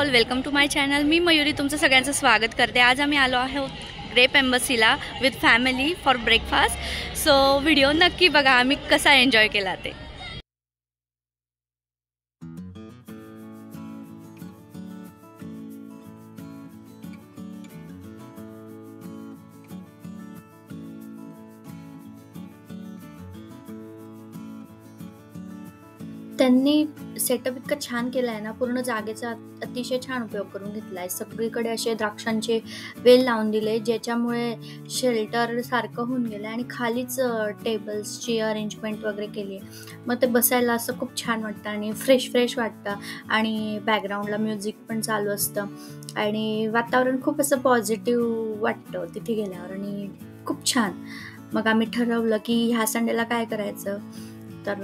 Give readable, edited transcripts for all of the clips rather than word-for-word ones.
All, welcome to my channel. मी मयुरी तुमचं सगळ्यांचं स्वागत करते. आज आम्ही आलो आहोत ग्रेप एम्बसीला with family for breakfast. So video नक्की बघा आम्ही कसा एन्जॉय केला ते. त्यांनी सेटअप इतकं छान केलं आहे ना, पूर्ण जागेचा अतिशय छान उपयोग करून घेतला आहे. सगळीकडे असे द्राक्षांचे वेल लावून दिले, ज्याच्यामुळे शेल्टर सारखं होऊन गेलं आणि खालीच टेबल्सची अरेंजमेंट वगैरे केली आहे. मग ते बसायला असं खूप छान वाटतं आणि फ्रेश वाटतं आणि बॅकग्राऊंडला म्युझिक पण चालू असतं आणि वातावरण खूप असं पॉझिटिव्ह वाटतं तिथे गेल्यावर आणि खूप छान. मग आम्ही ठरवलं की ह्या संडेला काय करायचं, तर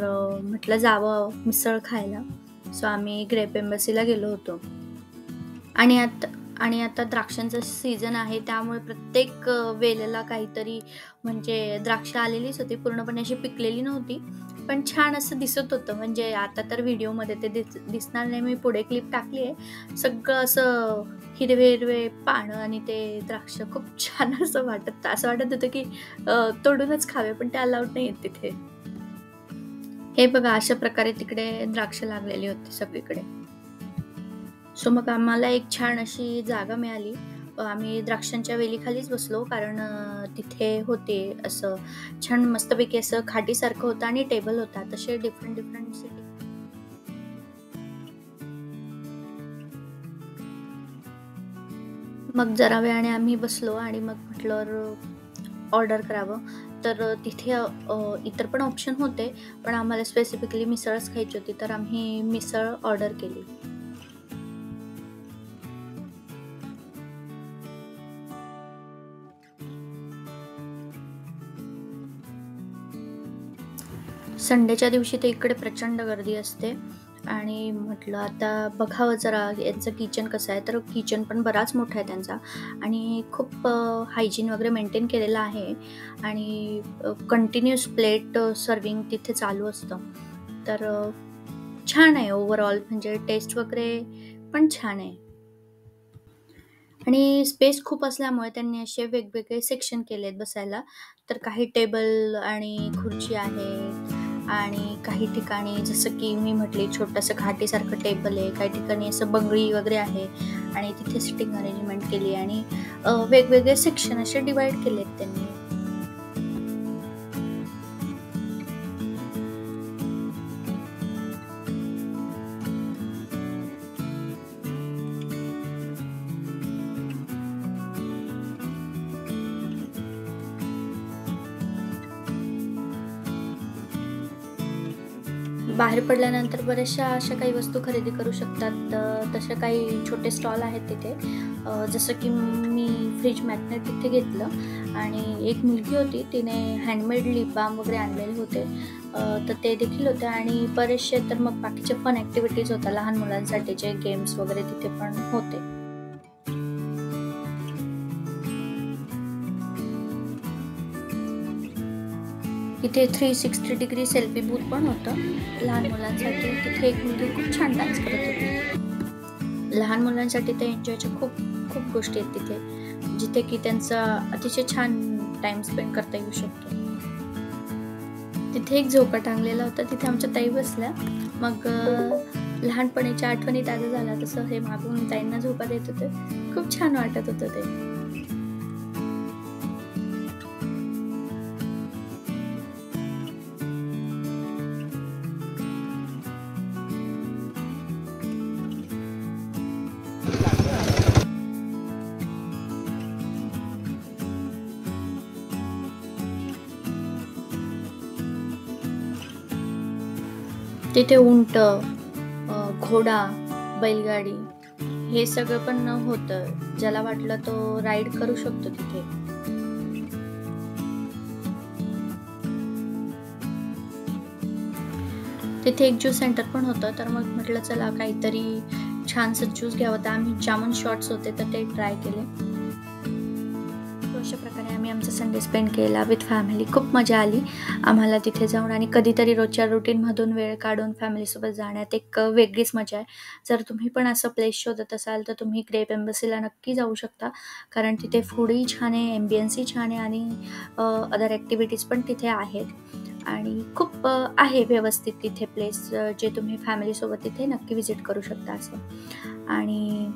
म्हटलं जावं मिसळ खायला. सो आम्ही ग्रेप एम्बसीला गेलो होतो आणि आता द्राक्षांचं सीझन आहे, त्यामुळे प्रत्येक वेलेला काहीतरी म्हणजे द्राक्ष आलेलीच होती, पूर्णपणे अशी पिकलेली नव्हती, पण छान असं दिसत होतं. म्हणजे आता तर व्हिडिओमध्ये ते दिसणार नाही, मी पुढे क्लिप टाकली आहे. सगळं असं हिरवे पानं आणि ते द्राक्ष खूप छान असं वाटत होतं की तोडूनच खावे, पण ते अलाउड नाही आहेत तिथे. हे बघा, अशा प्रकारे तिकडे द्राक्ष लागलेली होती सगळीकडे. सो मग आम्हाला एक छान अशी जागा मिळाली. आम्ही द्राक्षांच्या वेलीखालीच बसलो, कारण तिथे होते असं छान मस्तपैकी असं खाटीसारखं होतं आणि टेबल होता, तसे डिफरंट सिटी. मग जरा वेळाने आम्ही बसलो आणि मग म्हटलं ऑर्डर करावं. तर तिथे इतर पण ऑप्शन होते, पण आम्हाला स्पेसिफिकली मिसळच खायची होती, तर आम्ही मिसळ ऑर्डर केली. संडेच्या दिवशी तर इकडे प्रचंड गर्दी असते आणि म्हटलं आता बघावं जरा यांचं किचन कसं आहे. तर किचन पण बराच मोठा आहे त्यांचा आणि खूप हायजीन वगैरे मेंटेन केलेलं आहे आणि कंटिन्युअस प्लेट सर्विंग तिथे चालू असतं. तर छान आहे ओव्हरऑल, म्हणजे टेस्ट वगैरे पण छान आहे आणि स्पेस खूप असल्यामुळे त्यांनी असे वेगवेगळे सेक्शन केलेत बसायला. तर काही टेबल आणि खुर्ची आहे आणि काही ठिकाणी जसं की मी म्हटली छोटंसं घाटीसारखं टेबल आहे, काही ठिकाणी असं बंगळी वगैरे आहे आणि तिथे सिटिंग अरेंजमेंट केली आणि वेगवेगळे सेक्शन असे डिवाइड केलेत त्यांनी. बाहेर पडल्यानंतर बऱ्याचशा अशा काही वस्तू खरेदी करू शकतात. तसे काही छोटे स्टॉल आहेत तिथे. जसं की मी फ्रीज मॅग्नेट तिथे घेतलं आणि एक मुलगी होती, तिने हँडमेड लिप बाम वगैरे आणलेले होते, तर ते देखील होते आणि बरेचसे तर मग बाकीचे फन ॲक्टिव्हिटीज होत्या लहान मुलांसाठीचे गेम्स वगैरे तिथे पण होते. इथे 360 डिग्री सेल्फी बूथ पण होतं लहान मुलांसाठी. तिथे एक मुलगी खूप छान डान्स करत होती. लहान मुलांसाठी ते एन्जॉयच्या खूप गोष्टी आहेत तिथे, जिथे की त्यांचा अतिशय छान टाइम स्पेंड करता येऊ शकतो. तिथे एक झोका टांगलेला होता, तिथे आमच्या ताई बसल्या. मग लहानपणीच्या आठवणी ताज्या झाल्या, तसं हे मागून ताईंना झोका देत होते. खूप छान वाटत होतं ते. तिथे उंट, घोडा, बैलगाडी हे सगळं पण होतं. ज्याला वाटलं तो राईड करू शकतो तिथे. तिथे एक ज्यूस सेंटर पण होतं, तर मग म्हटलं चला काहीतरी छानसं ज्यूस घ्यावं. तर आम्ही जामून शॉट्स होते तर ते ट्राय केले. अशा प्रकारे आम्ही आमचा संडे स्पेंड केला विथ फॅमिली. खूप मजा आली आम्हाला तिथे जाऊन आणि कधीतरी रोजच्या रुटीनमधून वेळ काढून फॅमिलीसोबत जाण्यात एक वेगळीच मजा आहे. जर तुम्ही पण असं प्लेस शोधत असाल तर तुम्ही ग्रेप एम्बसीला नक्की जाऊ शकता, कारण तिथे फूडही छान आहे, एम्बियन्सही छान आहे आणि अदर ॲक्टिव्हिटीज पण तिथे आहेत आणि खूप आहे व्यवस्थित तिथे प्लेस, जे तुम्ही फॅमिलीसोबत तिथे नक्की विजिट करू शकता असं. आणि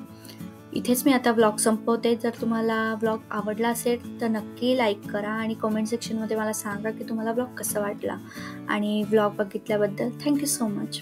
इथेच मी आता व्लॉग संपवते. जर तुम्हाला व्लॉग आवडला असेल तर नक्की लाईक करा आणि कमेंट सेक्शनमध्ये मला सांगा की तुम्हाला व्लॉग कसा वाटला आणि व्लॉग बघितल्याबद्दल थँक्यू सो मच.